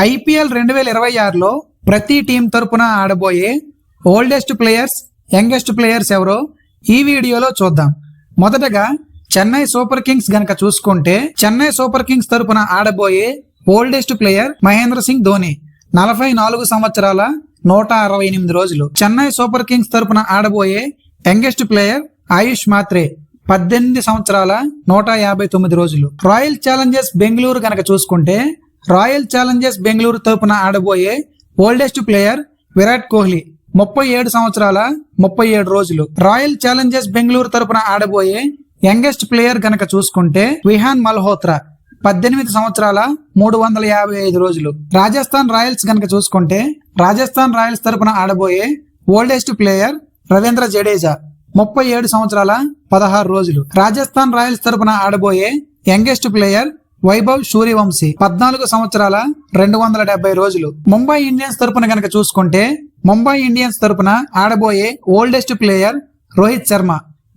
IPL 2026లో ప్రతి team తరపున ఆడబోయే oldest players, youngest players ఎవరో ఈ వీడియోలో చూద్దాం. మొదటగా చెన్నై సూపర్ కింగ్స్ గనక చూసుకుంటే, చెన్నై సూపర్ కింగ్స్ తరపున ఆడబోయే ఓల్డెస్ట్ ప్లేయర్ మహేంద్ర సింగ్ ధోని, 44 సంవత్సరాల 168 రోజులు. చెన్నై సూపర్ కింగ్స్ తరపున ఆడబోయే యంగెస్ట్ ప్లేయర్ ఆయుష్ మాత్రే, 18 సంవత్సరాల 159 రోజులు. రాయల్ ఛాలెంజర్స్ బెంగళూరు గనక చూసుకుంటే, రాయల్ ఛాలెంజర్స్ బెంగళూరు తరపున ఆడబోయే ఓల్డెస్ట్ ప్లేయర్ విరాట్ కోహ్లీ, 37 సంవత్సరాల 37 రోజులు. రాయల్ ఛాలెంజర్స్ బెంగళూరు తరపున ఆడబోయే యంగెస్ట్ ప్లేయర్ గనక చూసుకుంటే విహాన్ మల్హోత్రా, 18 సంవత్సరాల 355 రోజులు. రాజస్థాన్ రాయల్స్ గనక చూసుకుంటే, రాజస్థాన్ రాయల్స్ తరపున ఆడబోయే ఓల్డెస్ట్ ప్లేయర్ రవీంద్ర జడేజా, 37 సంవత్సరాల 16 రోజులు. రాజస్థాన్ రాయల్స్ తరపున ఆడబోయే యంగెస్ట్ ప్లేయర్ వైభవ్ సూర్యవంశీ, 14 సంవత్సరాల 270 రోజులు. ముంబై ఇండియన్స్ తరపున గనక చూసుకుంటే, ముంబై ఇండియన్స్ తరపున ఆడబోయే ఓల్డెస్ట్ ప్లేయర్ రోహిత్ శర్మ,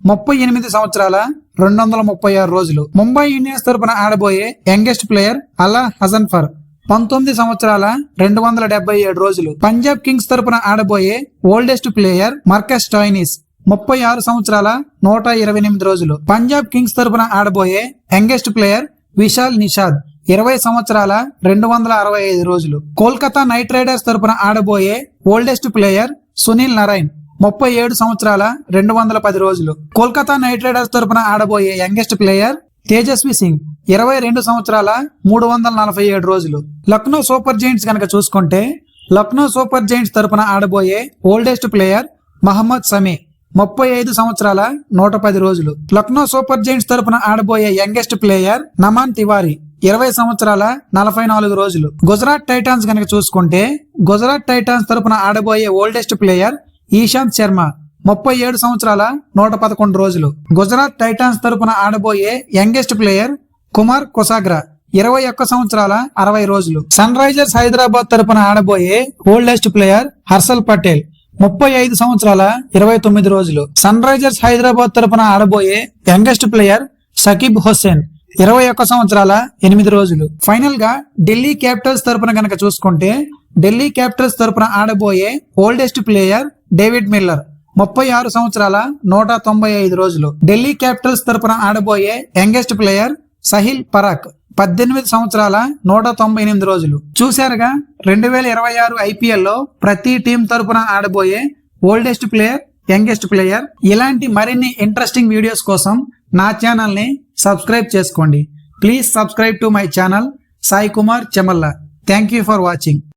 38 సంవత్సరాల 236 రోజులు. ముంబై ఇండియన్స్ తరపున ఆడబోయే యంగెస్ట్ ప్లేయర్ అలా హసన్ఫర్, 19 సంవత్సరాల 277 రోజులు. పంజాబ్ కింగ్స్ తరపున ఆడబోయే ఓల్డెస్ట్ ప్లేయర్ మార్కస్ స్టోయినిస్, 36 సంవత్సరాల 128 రోజులు. పంజాబ్ కింగ్స్ తరపున ఆడబోయే యంగెస్ట్ ప్లేయర్ విశాల్ నిషాద్, 20 సంవత్సరాల 265 రోజులు. కోల్కతా నైట్ రైడర్స్ తరపున ఆడబోయే ఓల్డెస్ట్ ప్లేయర్ సునీల్ నారాయణ్, 37 సంవత్సరాల 210 రోజులు. కోల్కతా నైట్ రైడర్స్ తరపున ఆడబోయే యంగెస్ట్ ప్లేయర్ తేజస్వి సింగ్, 22 సంవత్సరాల 347 రోజులు. లక్నో సూపర్ జైంట్స్ గనక చూసుకుంటే, లక్నో సూపర్ జైంట్స్ తరపున ఆడబోయే ఓల్డెస్ట్ ప్లేయర్ మహమ్మద్ సమీ, 35 సంవత్సరాల 110 రోజులు. లక్నో సూపర్ జైంట్స్ తరపున ఆడబోయే యంగెస్ట్ ప్లేయర్ నమాన్ తివారీ, 20 సంవత్సరాల 44 రోజులు. గుజరాత్ టైటాన్స్ గనక చూసుకుంటే, గుజరాత్ టైటాన్స్ తరపున ఆడబోయే ఓల్డెస్ట్ ప్లేయర్ ఈశాంత్ శర్మ, 37 సంవత్సరాల 111 రోజులు. గుజరాత్ టైటాన్స్ తరపున ఆడబోయే యంగెస్ట్ ప్లేయర్ కుమార్ కొసాగ్రా, 21 సంవత్సరాల 60 రోజులు. సన్ రైజర్స్ హైదరాబాద్ తరపున ఆడబోయే ఓల్డెస్ట్ ప్లేయర్ హర్షల్ పటేల్, 35 సంవత్సరాల 29 రోజులు. సన్ రైజర్స్ హైదరాబాద్ తరపున ఆడబోయే యంగెస్ట్ ప్లేయర్ షకీబ్ హుస్సేన్, 21 సంవత్సరాల 8 రోజులు. ఫైనల్ గా ఢిల్లీ క్యాపిటల్స్ తరపున గనక చూసుకుంటే, ఢిల్లీ క్యాపిటల్స్ తరపున ఆడబోయే ఓల్డెస్ట్ ప్లేయర్ డేవిడ్ మిల్లర్, 36 సంవత్సరాల 195 రోజులు. ఢిల్లీ క్యాపిటల్స్ తరపున ఆడబోయే యంగెస్ట్ ప్లేయర్ సహిల్ పరాక్, 18 సంవత్సరాల 198 రోజులు. చూశారుగా, 2026 ఐపీఎల్ లో ప్రతి టీం తరపున ఆడబోయే ఓల్డెస్ట్ ప్లేయర్, యంగెస్ట్ ప్లేయర్. ఇలాంటి మరిన్ని ఇంట్రెస్టింగ్ వీడియోస్ కోసం నా ఛానల్ ని సబ్స్క్రైబ్ చేసుకోండి. Please subscribe to my channel Sai Kumar Chemalla. Thank you for watching.